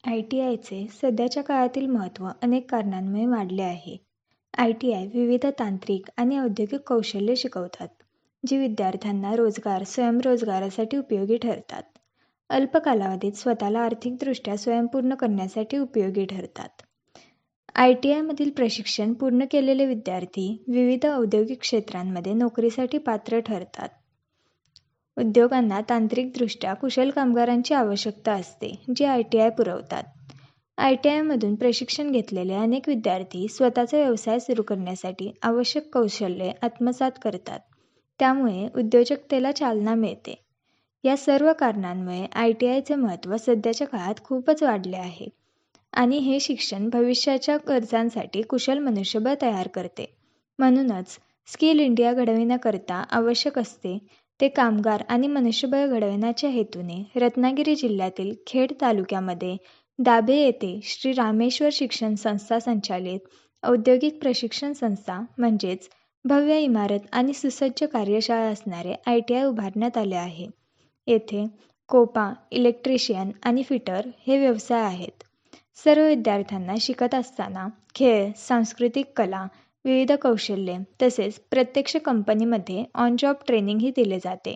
ITIचे सध्याच्या काळातील महत्त्व अनेक कारणांमुळे वाढले आहे. ITI विविध तांत्रिक आणि औद्योगिक कौशल्ये शिकवतात, जी विद्यार्थ्यांना स्वयंरोजगारासाठी उपयोगी ठरतात. अल्प कालावधीत स्वतःला आर्थिकदृष्ट्या स्वयंपूर्ण करण्यासाठी उपयोगी ठरतात. ITIमधील प्रशिक्षण पूर्ण केलेले विद्यार्थी विविध औद्योगिक क्षेत्रांमध्ये नोकरीसाठी पात्र ठरतात. उद्योगांना तांत्रिकदृष्ट्या कुशल कामगारांची आवश्यकता असते, जी ITI पुरवतात. ITIमधून प्रशिक्षण घेतलेले अनेक विद्यार्थी स्वतःचा व्यवसाय सुरू करण्यासाठी आवश्यक कौशल्ये आत्मसात करतात. त्यामुळे उद्योजकतेला चालना मिळते. या सर्व कारणांमुळे ITIचे महत्त्व सध्याच्या काळात खूपच वाढले आहे आणि हे शिक्षण भविष्याच्या गरजांसाठी कुशल मनुष्यबळ तयार करते. म्हणूनच स्किल इंडिया घडविण्याकरता आवश्यक असते ते कामगार आणि मनुष्यबळ घडविण्याच्या हेतूने रत्नागिरी जिल्ह्यातील खेड तालुक्यामध्ये दाभे येथे श्री रामेश्वर शिक्षण संस्था संचालित औद्योगिक प्रशिक्षण संस्था म्हणजेच भव्य इमारत आणि सुसज्ज कार्यशाळा असणारे ITI उभारण्यात आले आहे. येथे कोपा, इलेक्ट्रिशियन आणि फिटर हे व्यवसाय आहेत. सर्व विद्यार्थ्यांना शिकत असताना खेळ, सांस्कृतिक कला, विविध कौशल्ये तसेच प्रत्यक्ष कंपनीमध्ये ऑन जॉब ट्रेनिंगही दिले जाते.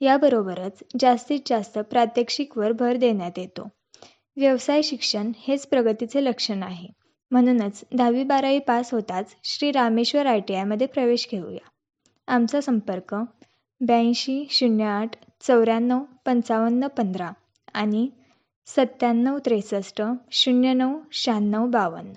याबरोबरच जास्तीत जास्त प्रात्यक्षिकवर भर देण्यात येतो. व्यवसाय शिक्षण हेच प्रगतीचे लक्षण आहे. म्हणूनच 10वी-12वी पास होताच श्री रामेश्वर ITIमध्ये प्रवेश घेऊया. आमचा संपर्क 82 08 94 55 15 आणि 97 63 09 96 52.